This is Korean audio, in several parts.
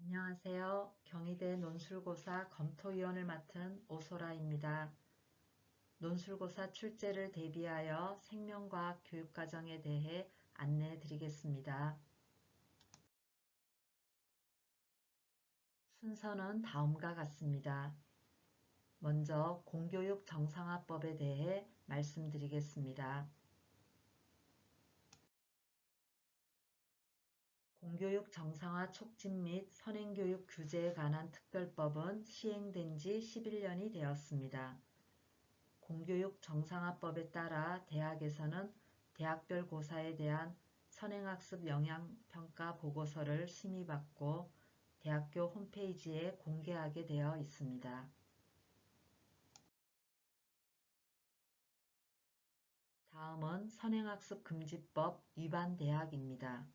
안녕하세요. 경희대 논술고사 검토위원을 맡은 오소라입니다. 논술고사 출제를 대비하여 생명과학 교육과정에 대해 안내해 드리겠습니다. 순서는 다음과 같습니다. 먼저 공교육 정상화법에 대해 말씀드리겠습니다. 공교육 정상화 촉진 및 선행교육 규제에 관한 특별법은 시행된 지 11년이 되었습니다. 공교육 정상화법에 따라 대학에서는 대학별 고사에 대한 선행학습 영향평가 보고서를 심의받고 대학교 홈페이지에 공개하게 되어 있습니다. 다음은 선행학습금지법 위반 대학입니다.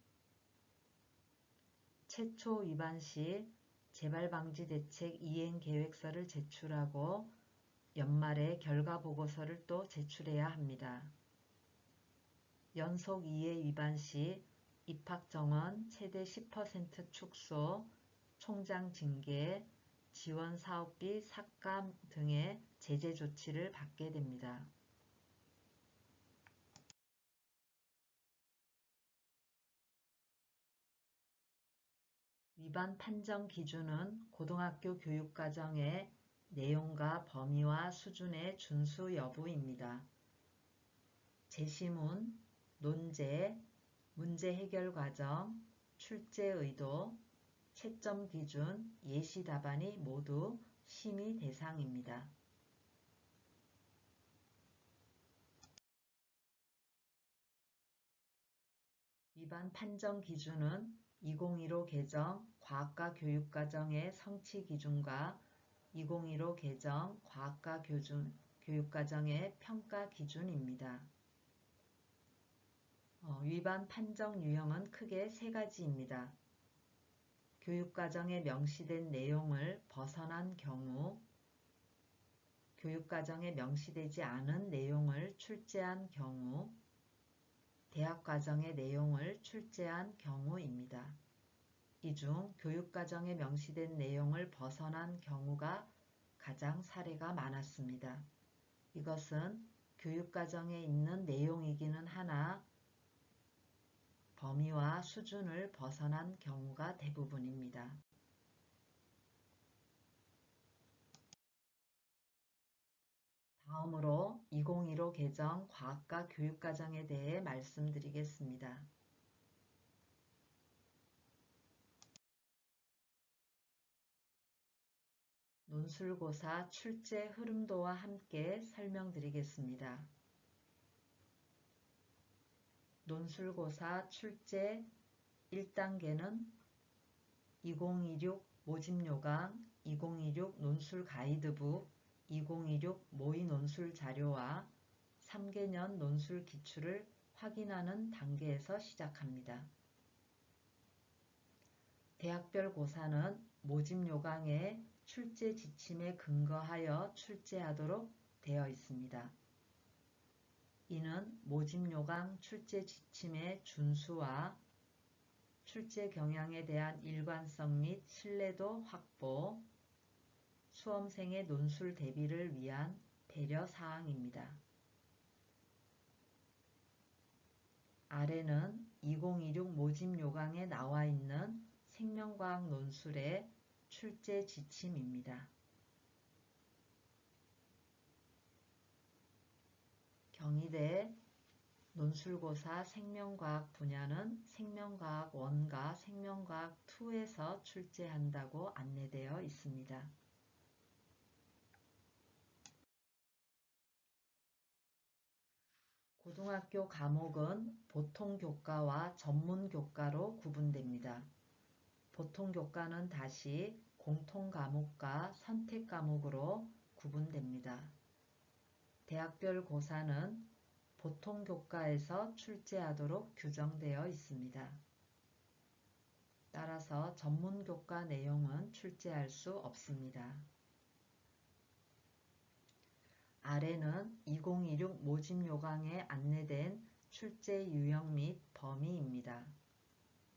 최초 위반 시 재발방지대책 이행계획서를 제출하고 연말에 결과보고서를 또 제출해야 합니다. 연속 2회 위반 시 입학정원 최대 10% 축소, 총장 징계, 지원사업비 삭감 등의 제재 조치를 받게 됩니다. 위반 판정 기준은 고등학교 교육과정의 내용과 범위와 수준의 준수 여부입니다. 제시문, 논제, 문제 해결 과정, 출제 의도, 채점 기준, 예시 답안이 모두 심의 대상입니다. 위반 판정 기준은 2015 개정 과학과 교육과정의 성취 기준과 2015 개정 과학과 교육과정의 평가 기준입니다. 위반 판정 유형은 크게 세 가지입니다. 교육과정에 명시된 내용을 벗어난 경우, 교육과정에 명시되지 않은 내용을 출제한 경우, 대학과정의 내용을 출제한 경우입니다. 이 중 교육과정에 명시된 내용을 벗어난 경우가 가장 사례가 많았습니다. 이것은 교육과정에 있는 내용이기는 하나 범위와 수준을 벗어난 경우가 대부분입니다. 다음으로 2015 개정 과학과 교육과정에 대해 말씀드리겠습니다. 논술고사 출제 흐름도와 함께 설명드리겠습니다. 논술고사 출제 1단계는 2016 모집요강, 2016 논술 가이드북, 2016 모의 논술 자료와 3개년 논술 기출을 확인하는 단계에서 시작합니다. 대학별 고사는 모집요강의 출제 지침에 근거하여 출제하도록 되어 있습니다. 이는 모집요강 출제 지침의 준수와 출제 경향에 대한 일관성 및 신뢰도 확보, 수험생의 논술 대비를 위한 배려사항입니다. 아래는 2016 모집요강에 나와 있는 생명과학 논술의 출제 지침입니다. 경희대 논술고사 생명과학 분야는 생명과학 1과 생명과학 2에서 출제한다고 안내되어 있습니다. 고등학교 과목은 보통교과와 전문교과로 구분됩니다. 보통교과는 다시 공통과목과 선택과목으로 구분됩니다. 대학별 고사는 보통교과에서 출제하도록 규정되어 있습니다. 따라서 전문교과 내용은 출제할 수 없습니다. 아래는 2016 모집요강에 안내된 출제 유형 및 범위입니다.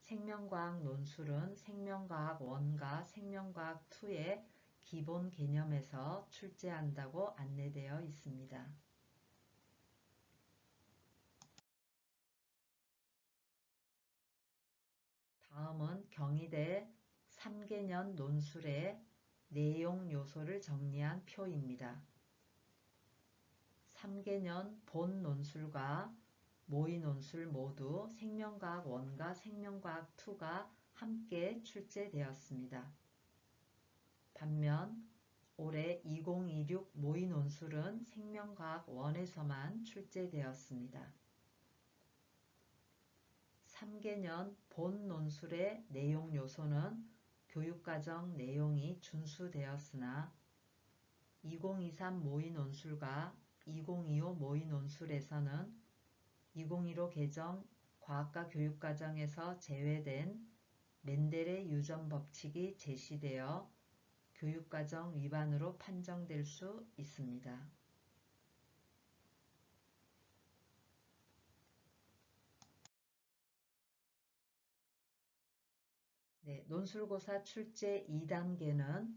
생명과학 논술은 생명과학 1과 생명과학 2의 기본 개념에서 출제한다고 안내되어 있습니다. 다음은 경희대 3개년 논술의 내용 요소를 정리한 표입니다. 3개년 본 논술과 모의 논술 모두 생명과학 1과 생명과학 2가 함께 출제되었습니다. 반면 올해 2026 모의 논술은 생명과학 1에서만 출제되었습니다. 3개년 본 논술의 내용 요소는 교육과정 내용이 준수되었으나 2023 모의 논술과 2025 모의 논술에서는 2015 개정 과학과 교육과정에서 제외된 멘델의 유전 법칙이 제시되어 교육과정 위반으로 판정될 수 있습니다. 논술고사 출제 2단계는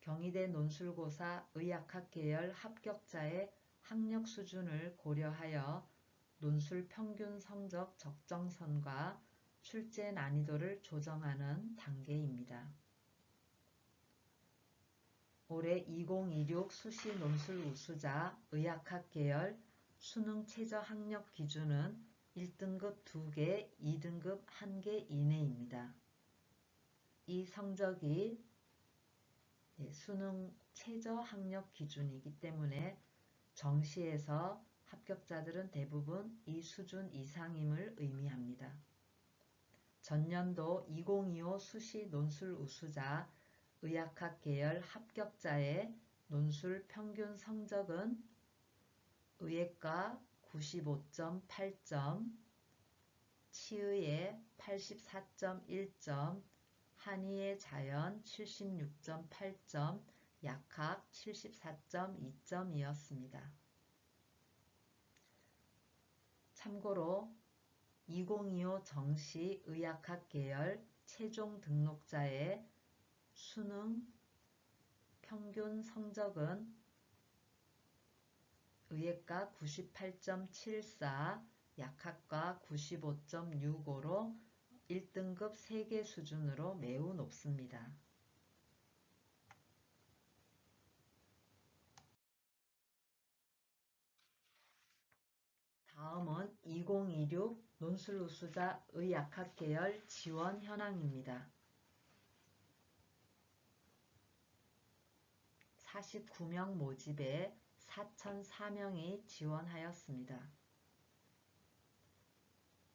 경희대 논술고사 의학학 계열 합격자의 학력 수준을 고려하여 논술 평균 성적 적정선과 출제 난이도를 조정하는 단계입니다. 올해 2026 수시 논술 우수자 의학학 계열 수능 최저 학력 기준은 1등급 2개, 2등급 1개 이내입니다. 이 성적이 수능 최저 학력 기준이기 때문에 정시에서 합격자들은 대부분 이 수준 이상임을 의미합니다. 전년도 2025 수시 논술 우수자 의학학 계열 합격자의 논술 평균 성적은 의예과 95.8점, 치의의 84.1점, 한의의 자연 76.8점, 약학 74.2점이었습니다. 참고로 2025 정시 의학학 계열 최종 등록자의 수능 평균 성적은 의예과 98.74, 약학과 95.65로 1등급 3개 수준으로 매우 높습니다. 다음은 2026 논술 우수자 의학학 계열 지원 현황입니다. 49명 모집에 4,004명이 지원하였습니다.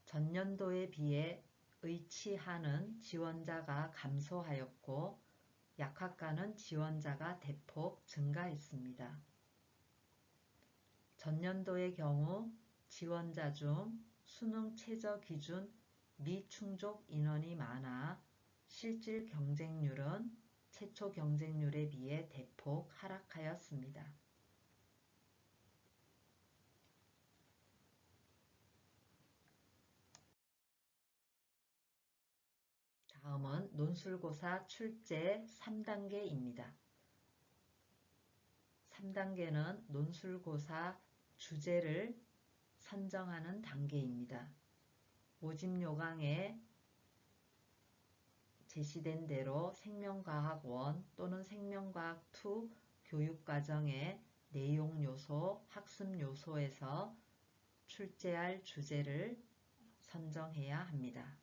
전년도에 비해 의치하는 지원자가 감소하였고 약학과는 지원자가 대폭 증가했습니다. 전년도의 경우 지원자 중 수능 최저 기준 미충족 인원이 많아 실질 경쟁률은 최초 경쟁률에 비해 대폭 하락하였습니다. 다음은 논술고사 출제 3단계입니다. 3단계는 논술고사 주제를 선정하는 단계입니다. 모집 요강에 제시된 대로 생명과학 1 또는 생명과학 2 교육과정의 내용 요소, 학습 요소에서 출제할 주제를 선정해야 합니다.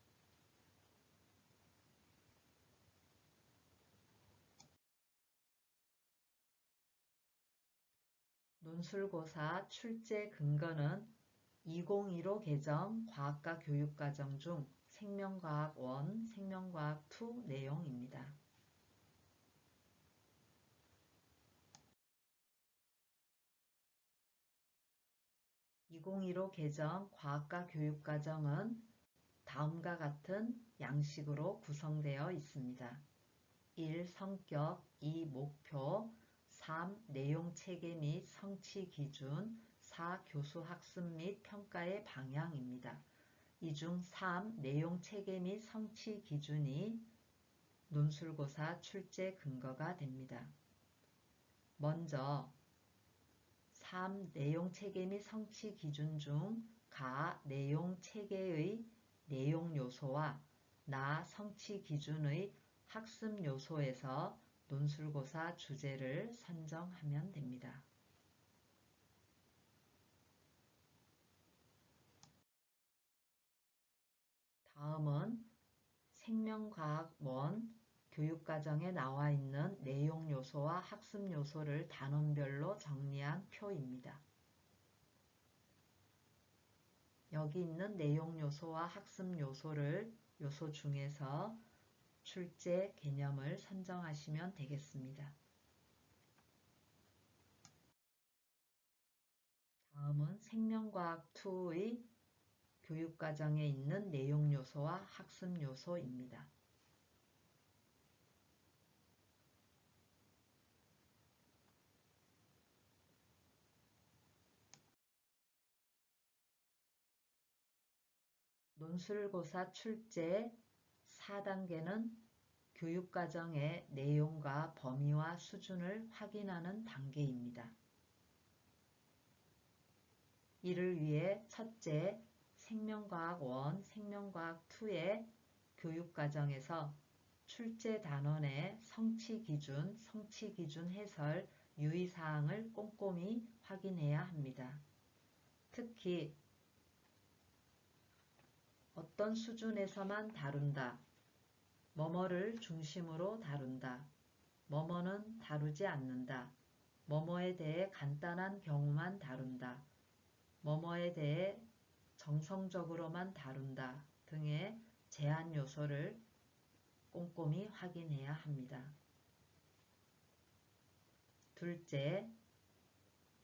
논술고사 출제 근거는 2015 개정 과학과 교육과정 중 생명과학 1, 생명과학 2 내용입니다. 2015 개정 과학과 교육과정은 다음과 같은 양식으로 구성되어 있습니다. 1. 성격 2. 목표 3. 내용 체계 및 성취 기준 4. 교수 학습 및 평가의 방향입니다. 이 중 3. 내용 체계 및 성취 기준이 논술고사 출제 근거가 됩니다. 먼저 3. 내용 체계 및 성취 기준 중 가 내용 체계의 내용 요소와 나 성취 기준의 학습 요소에서 논술고사 주제를 선정하면 됩니다. 다음은 생명과학 1 교육과정에 나와 있는 내용 요소와 학습 요소를 단원별로 정리한 표입니다. 여기 있는 내용 요소와 학습 요소 중에서 출제 개념을 선정하시면 되겠습니다. 다음은 생명과학 2의 교육과정에 있는 내용 요소와 학습 요소입니다. 논술고사 출제 4단계는 교육과정의 내용과 범위와 수준을 확인하는 단계입니다. 이를 위해 첫째, 생명과학 1, 생명과학 2의 교육과정에서 출제 단원의 성취기준, 성취기준 해설, 유의사항을 꼼꼼히 확인해야 합니다. 특히 어떤 수준에서만 다룬다, 뭐뭐를 중심으로 다룬다, 뭐뭐는 다루지 않는다, 뭐뭐에 대해 간단한 경우만 다룬다, 뭐뭐에 대해 정성적으로만 다룬다 등의 제한 요소를 꼼꼼히 확인해야 합니다. 둘째,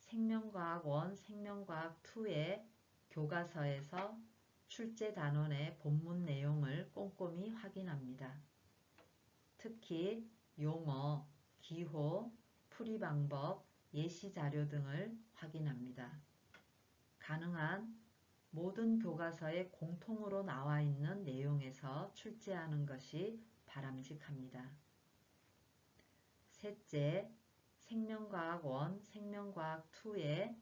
생명과학 1, 생명과학 2의 교과서에서 출제 단원의 본문 내용을 꼼꼼히 확인합니다. 특히 용어, 기호, 풀이 방법, 예시 자료 등을 확인합니다. 가능한 모든 교과서에 공통으로 나와 있는 내용에서 출제하는 것이 바람직합니다. 셋째, 생명과학 1, 생명과학 2의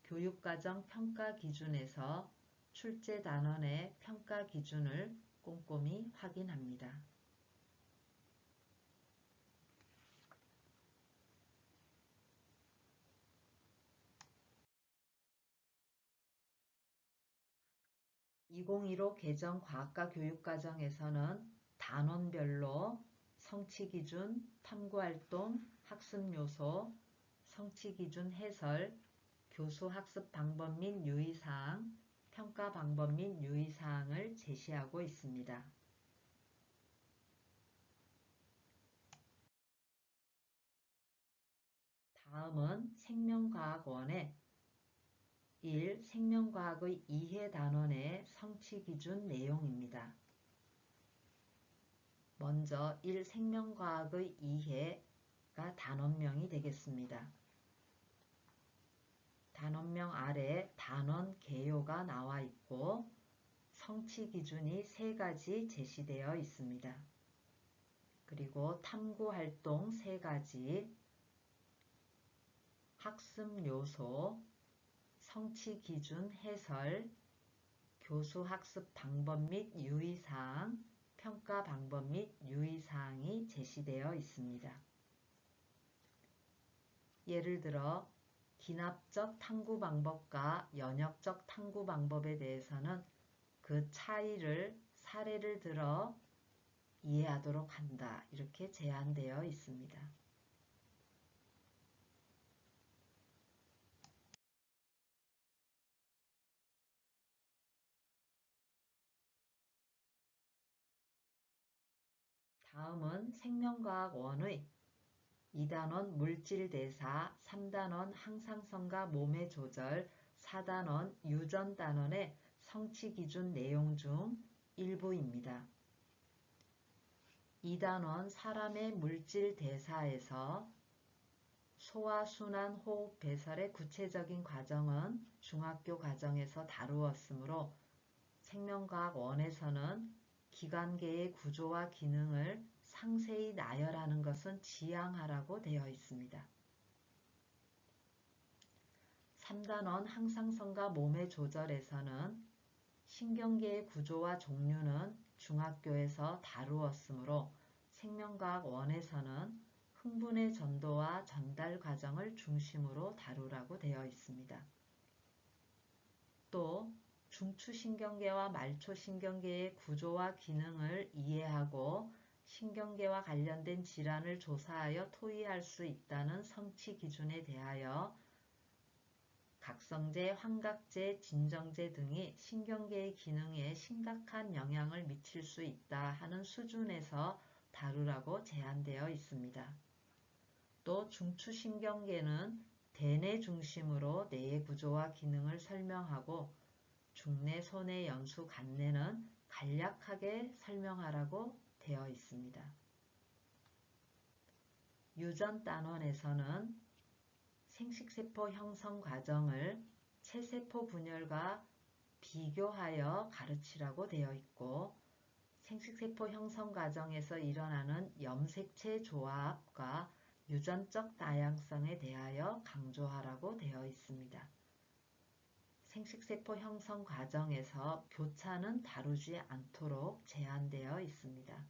교육과정 평가 기준에서 출제 단원의 평가 기준을 꼼꼼히 확인합니다. (2015) 개정 과학과 교육과정에서는 단원별로 성취기준, 탐구활동, 학습요소, 성취기준 해설, 교수 학습 방법 및 유의사항, 평가 방법 및 유의사항을 제시하고 있습니다. 다음은 생명과학 1의 1. 생명과학의 이해 단원의 성취기준 내용입니다. 먼저 1. 생명과학의 이해가 단원명이 되겠습니다. 단원명 아래 단원 개요가 나와 있고 성취기준이 3가지 제시되어 있습니다. 그리고 탐구활동 3가지, 학습요소, 성취기준 해설, 교수 학습 방법 및 유의사항, 평가 방법 및 유의사항이 제시되어 있습니다. 예를 들어 기납적 탐구 방법과 연역적 탐구 방법에 대해서는 그 차이를 사례를 들어 이해하도록 한다. 이렇게 제한되어 있습니다. 다음은 생명과학 1의 2단원 물질대사, 3단원 항상성과 몸의 조절, 4단원 유전단원의 성취기준 내용 중 일부입니다. 2단원 사람의 물질대사에서 소화순환 호흡 배설의 구체적인 과정은 중학교 과정에서 다루었으므로 생명과학 1에서는 기관계의 구조와 기능을 상세히 나열하는 것은 지양하라고 되어 있습니다. 3단원 항상성과 몸의 조절에서는 신경계의 구조와 종류는 중학교에서 다루었으므로 생명과학 1에서는 흥분의 전도와 전달 과정을 중심으로 다루라고 되어 있습니다. 또 중추신경계와 말초신경계의 구조와 기능을 이해하고 신경계와 관련된 질환을 조사하여 토의할 수 있다는 성취 기준에 대하여 각성제, 환각제, 진정제 등이 신경계의 기능에 심각한 영향을 미칠 수 있다 하는 수준에서 다루라고 제한되어 있습니다. 또 중추신경계는 대뇌 중심으로 뇌의 구조와 기능을 설명하고 중뇌, 소뇌, 연수, 간뇌는 간략하게 설명하라고 되어 있습니다. 유전 단원에서는 생식세포 형성 과정을 체세포 분열과 비교하여 가르치라고 되어 있고 생식세포 형성 과정에서 일어나는 염색체 조합과 유전적 다양성에 대하여 강조하라고 되어 있습니다. 생식세포 형성 과정에서 교차는 다루지 않도록 제한되어 있습니다.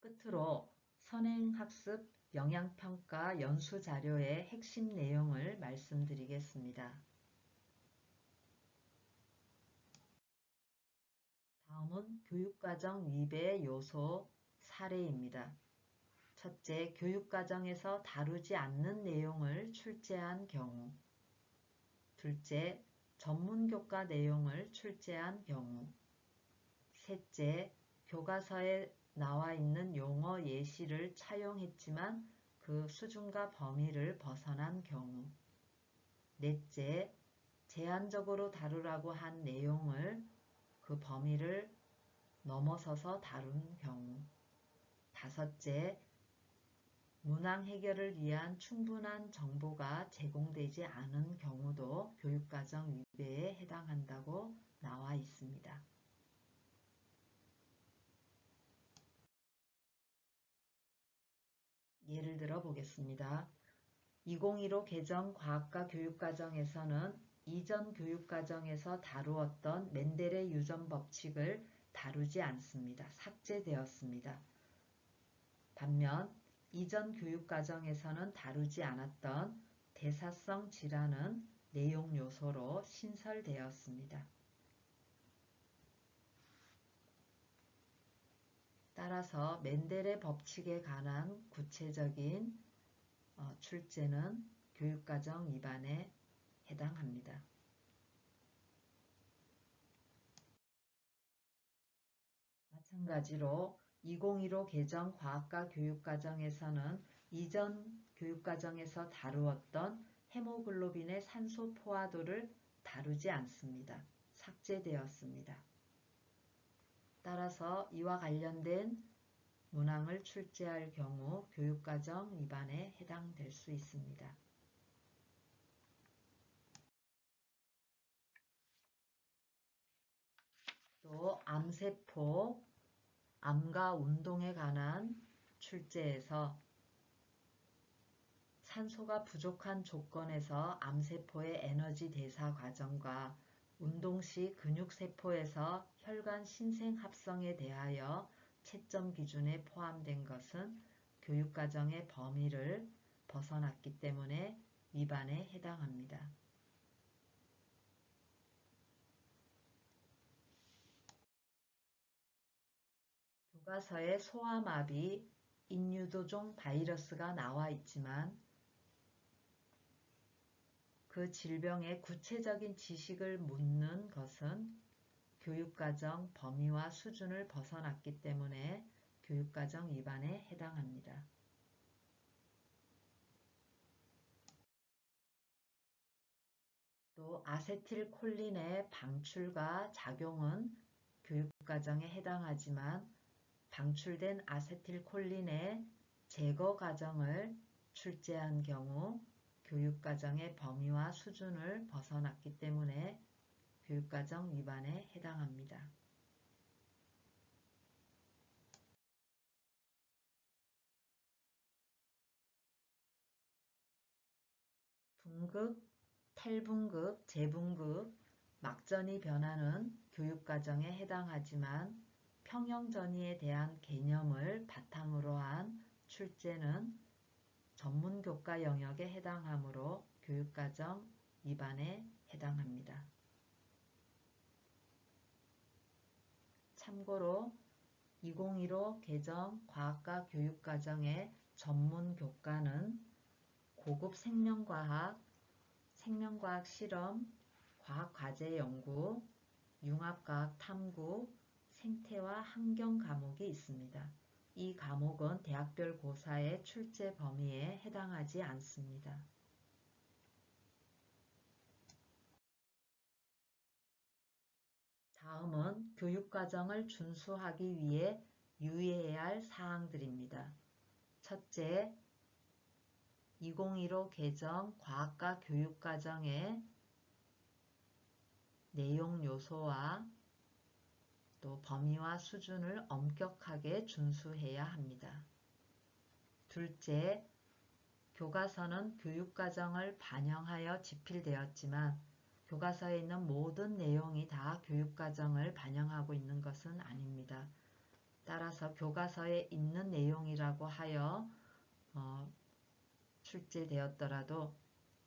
끝으로 선행학습 영양평가 연수자료의 핵심 내용을 말씀드리겠습니다. 다음은 교육과정 위배 요소 사례입니다. 첫째, 교육과정에서 다루지 않는 내용을 출제한 경우. 둘째, 전문교과 내용을 출제한 경우. 셋째, 교과서에 나와 있는 용어 예시를 차용했지만 그 수준과 범위를 벗어난 경우. 넷째, 제한적으로 다루라고 한 내용을 그 범위를 넘어서서 다룬 경우. 다섯째, 문항 해결을 위한 충분한 정보가 제공되지 않은 경우도 교육과정 위배에 해당한다고 나와 있습니다. 예를 들어 보겠습니다. 2015 개정 과학과 교육과정에서는 이전 교육과정에서 다루었던 멘델의 유전 법칙을 다루지 않습니다. 삭제되었습니다. 반면 이전 교육과정에서는 다루지 않았던 대사성 질환은 내용 요소로 신설되었습니다. 따라서 멘델의 법칙에 관한 구체적인 출제는 교육과정 위반에 해당합니다. 마찬가지로 2015 개정 과학과 교육과정에서는 이전 교육과정에서 다루었던 헤모글로빈의 산소 포화도를 다루지 않습니다. 삭제되었습니다. 따라서 이와 관련된 문항을 출제할 경우 교육과정 위반에 해당될 수 있습니다. 또 암세포, 암과 운동에 관한 출제에서 산소가 부족한 조건에서 암세포의 에너지 대사 과정과 운동 시 근육세포에서 혈관 신생 합성에 대하여 채점 기준에 포함된 것은 교육과정의 범위를 벗어났기 때문에 위반에 해당합니다. 교과서에 소아마비, 인유도종 바이러스가 나와 있지만 그 질병의 구체적인 지식을 묻는 것은 교육과정 범위와 수준을 벗어났기 때문에 교육과정 위반에 해당합니다. 또 아세틸콜린의 방출과 작용은 교육과정에 해당하지만 방출된 아세틸콜린의 제거 과정을 출제한 경우 교육과정의 범위와 수준을 벗어났기 때문에 교육과정 위반에 해당합니다. 분급, 탈분급, 재분급, 막전이 변화는 교육과정에 해당하지만 평형전이에 대한 개념을 바탕으로 한 출제는 전문교과 영역에 해당하므로 교육과정 위반에 해당합니다. 참고로 2015 개정 과학과 교육과정의 전문교과는 고급 생명과학, 생명과학 실험, 과학과제 연구, 융합과학 탐구, 생태와 환경 과목이 있습니다. 이 과목은 대학별 고사의 출제 범위에 해당하지 않습니다. 다음은 교육과정을 준수하기 위해 유의해야 할 사항들입니다. 첫째, 2015 개정 과학과 교육과정의 내용 요소와 또 범위와 수준을 엄격하게 준수해야 합니다. 둘째, 교과서는 교육과정을 반영하여 집필되었지만 교과서에 있는 모든 내용이 다 교육과정을 반영하고 있는 것은 아닙니다. 따라서 교과서에 있는 내용이라고 하여 출제되었더라도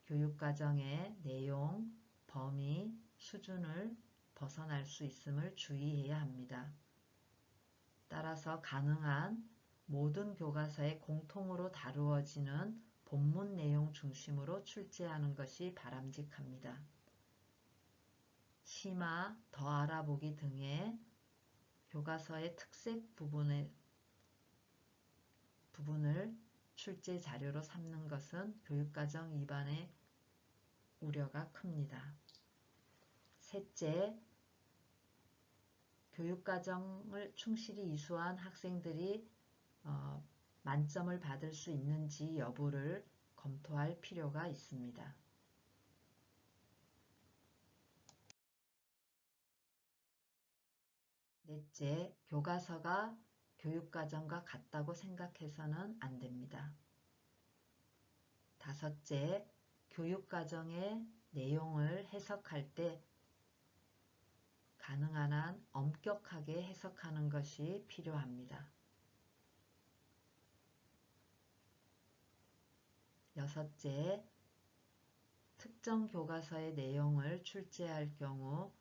교육과정의 내용, 범위, 수준을 벗어날 수 있음을 주의해야 합니다. 따라서 가능한 모든 교과서에 공통으로 다루어지는 본문 내용 중심으로 출제하는 것이 바람직합니다. 심화, 더 알아보기 등의 교과서의 특색 부분을 출제 자료로 삼는 것은 교육과정 위반의 우려가 큽니다. 셋째, 교육과정을 충실히 이수한 학생들이 만점을 받을 수 있는지 여부를 검토할 필요가 있습니다. 넷째, 교과서가 교육과정과 같다고 생각해서는 안 됩니다. 다섯째, 교육과정의 내용을 해석할 때 가능한 한 엄격하게 해석하는 것이 필요합니다. 여섯째, 특정 교과서의 내용을 출제할 경우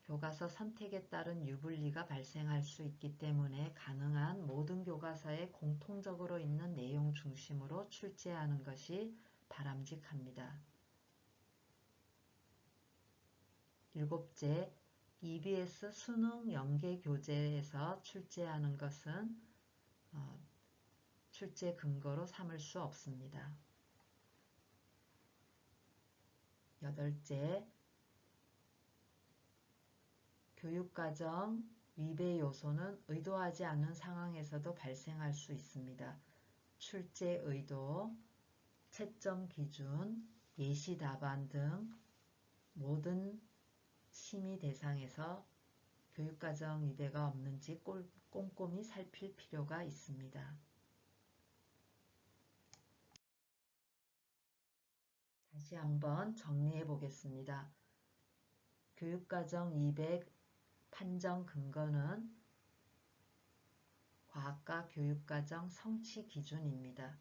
교과서 선택에 따른 유불리가 발생할 수 있기 때문에 가능한 모든 교과서에 공통적으로 있는 내용 중심으로 출제하는 것이 바람직합니다. 일곱째, EBS 수능 연계 교재에서 출제하는 것은 출제 근거로 삼을 수 없습니다. 여덟째, 교육과정 위배 요소는 의도하지 않은 상황에서도 발생할 수 있습니다. 출제 의도, 채점 기준, 예시 답안 등 모든 심의 대상에서 교육과정 위배가 없는지 꼼꼼히 살필 필요가 있습니다. 다시 한번 정리해 보겠습니다. 교육과정 위배 판정 근거는 과학과 교육과정 성취 기준입니다.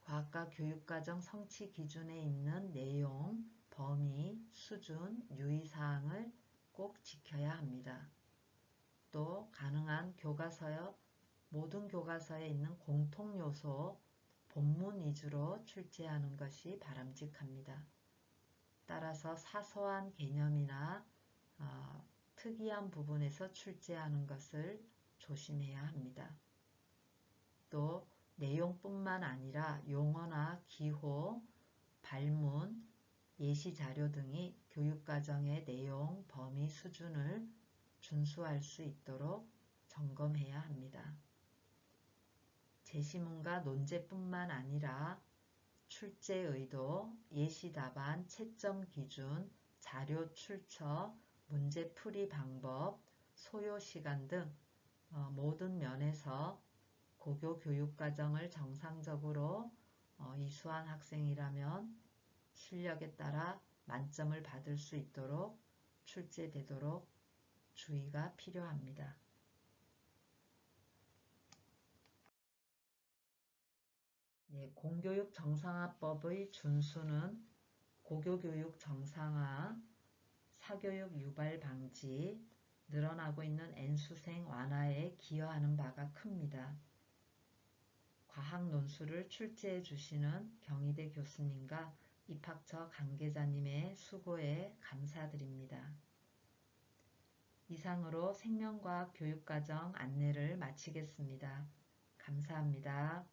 과학과 교육과정 성취 기준에 있는 내용, 범위, 수준, 유의사항을 꼭 지켜야 합니다. 또 가능한 모든 교과서에 있는 공통요소, 본문 위주로 출제하는 것이 바람직합니다. 따라서 사소한 개념이나 특이한 부분에서 출제하는 것을 조심해야 합니다. 또 내용뿐만 아니라 용어나 기호, 발문, 예시자료 등이 교육과정의 내용, 범위, 수준을 준수할 수 있도록 점검해야 합니다. 제시문과 논제뿐만 아니라 출제 의도, 예시 답안, 채점 기준, 자료 출처, 문제풀이 방법, 소요 시간 등 모든 면에서 고교 교육과정을 정상적으로 이수한 학생이라면 실력에 따라 만점을 받을 수 있도록 출제되도록 주의가 필요합니다. 네, 공교육 정상화법의 준수는 고교교육 정상화, 사교육 유발 방지, 늘어나고 있는 N수생 완화에 기여하는 바가 큽니다. 과학 논술을 출제해 주시는 경희대 교수님과 입학처 관계자님의 수고에 감사드립니다. 이상으로 생명과학 교육과정 안내를 마치겠습니다. 감사합니다.